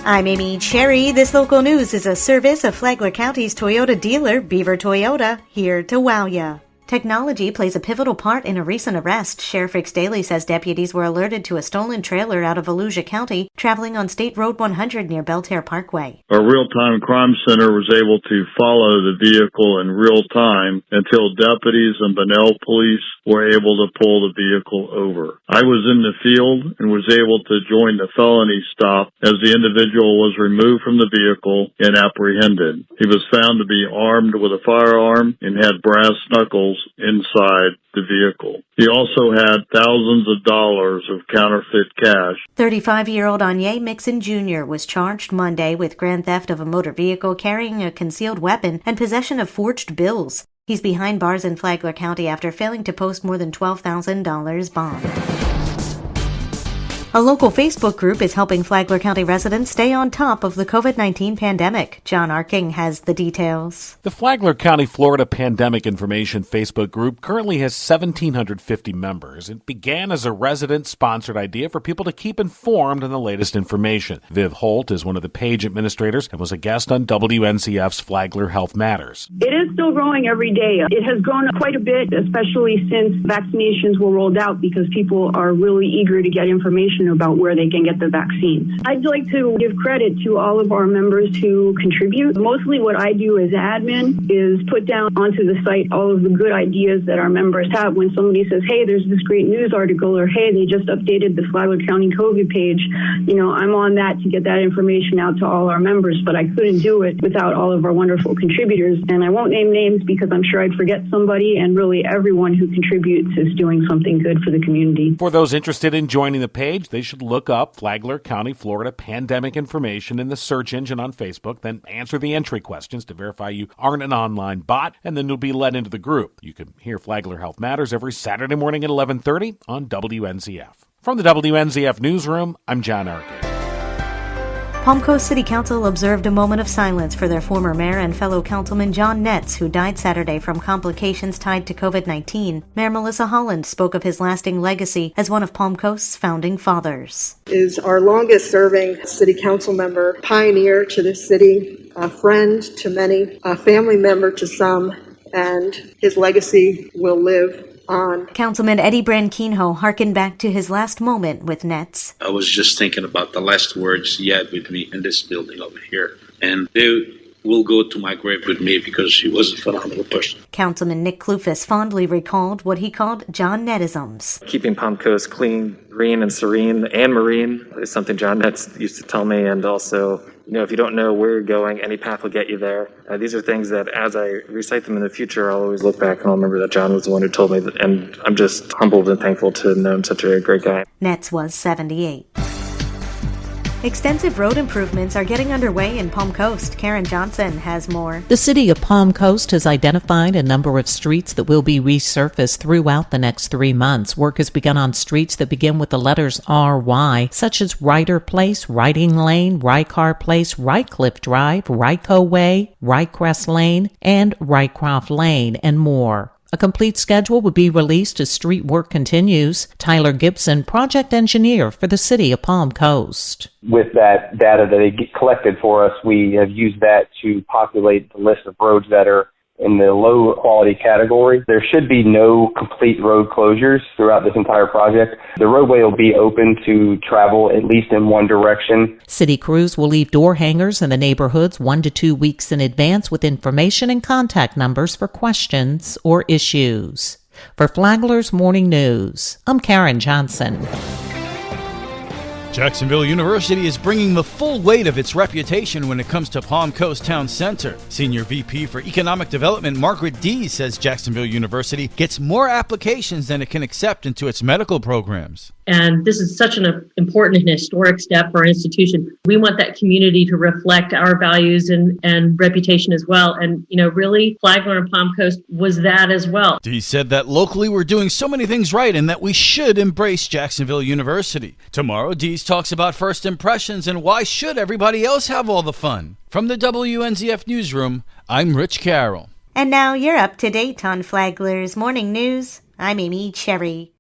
I'm Amy Cherry. This local news is a service of Flagler County's Toyota dealer, Beaver Toyota, here to wow ya. Technology plays a pivotal part in a recent arrest. Sheriff Rick Staley says deputies were alerted to a stolen trailer out of Volusia County traveling on State Road 100 near Belterre Parkway. Our real-time crime center was able to follow the vehicle in real time until deputies and Bunnell police were able to pull the vehicle over. I was in the field and was able to join the felony stop as the individual was removed from the vehicle and apprehended. He was found to be armed with a firearm and had brass knuckles inside the vehicle. He also had thousands of dollars of counterfeit cash. 35-year-old Anye Mixon Jr. was charged Monday with grand theft of a motor vehicle, carrying a concealed weapon, and possession of forged bills. He's behind bars in Flagler County after failing to post more than $12,000 bond. A local Facebook group is helping Flagler County residents stay on top of the COVID-19 pandemic. John Arking has the details. The Flagler County, Florida Pandemic Information Facebook group currently has 1,750 members. It began as a resident-sponsored idea for people to keep informed on the latest information. Viv Holt is one of the page administrators and was a guest on WNCF's Flagler Health Matters. It is still growing every day. It has grown quite a bit, especially since vaccinations were rolled out, because people are really eager to get information about where they can get the vaccines. I'd like to give credit to all of our members who contribute. Mostly what I do as admin is put down onto the site all of the good ideas that our members have. When somebody says, hey, there's this great news article, or hey, they just updated the Flagler County COVID page, I'm on that to get that information out to all our members, but I couldn't do it without all of our wonderful contributors. And I won't name names because I'm sure I'd forget somebody, and really everyone who contributes is doing something good for the community. For those interested in joining the page, they should look up Flagler County, Florida Pandemic Information in the search engine on Facebook, then answer the entry questions to verify you aren't an online bot, and then you'll be let into the group. You can hear Flagler Health Matters every Saturday morning at 11:30 on WNZF. From the WNZF Newsroom, I'm John Arkin. Palm Coast City Council observed a moment of silence for their former mayor and fellow councilman John Netz, who died Saturday from complications tied to COVID-19. Mayor Melissa Holland spoke of his lasting legacy as one of Palm Coast's founding fathers. Is our longest-serving city council member, pioneer to this city, a friend to many, a family member to some, and his legacy will live on. Councilman Eddie Branquinho harkened back to his last moment with Netz. I was just thinking about the last words he had with me in this building over here. And they will go to my grave with me because he was a phenomenal person. Councilman Nick Klufis fondly recalled what he called John Nettisms. Keeping Palm Coast clean, green, and serene and marine is something John Netz used to tell me, and also, if you don't know where you're going, any path will get you there. These are things that, as I recite them in the future, I'll always look back and I'll remember that John was the one who told me that, and I'm just humbled and thankful to have known such a great guy. Netz was 78. Extensive road improvements are getting underway in Palm Coast. Karen Johnson has more. The city of Palm Coast has identified a number of streets that will be resurfaced throughout the next 3 months. Work has begun on streets that begin with the letters RY, such as Ryder Place, Riding Lane, Rycar Place, Rycliffe Drive, Ryco Way, Rycrest Lane, and Rycroft Lane, and more. A complete schedule will be released as street work continues. Tyler Gibson, project engineer for the city of Palm Coast. With that data that they get collected for us, we have used that to populate the list of roads that are in the low quality category. There should be no complete road closures throughout this entire project. The roadway will be open to travel at least in one direction. City crews will leave door hangers in the neighborhoods 1 to 2 weeks in advance with information and contact numbers for questions or issues. For Flagler's Morning News, I'm Karen Johnson. Jacksonville University is bringing the full weight of its reputation when it comes to Palm Coast Town Center. Senior VP for Economic Development Margaret Dees says Jacksonville University gets more applications than it can accept into its medical programs. And this is such an important and historic step for our institution. We want that community to reflect our values and reputation as well. And, really, Flagler and Palm Coast was that as well. Dees said that locally we're doing so many things right and that we should embrace Jacksonville University. Tomorrow, Dees talks about first impressions and why should everybody else have all the fun. From the WNZF Newsroom, I'm Rich Carroll. And now you're up to date on Flagler's Morning News. I'm Amy Cherry.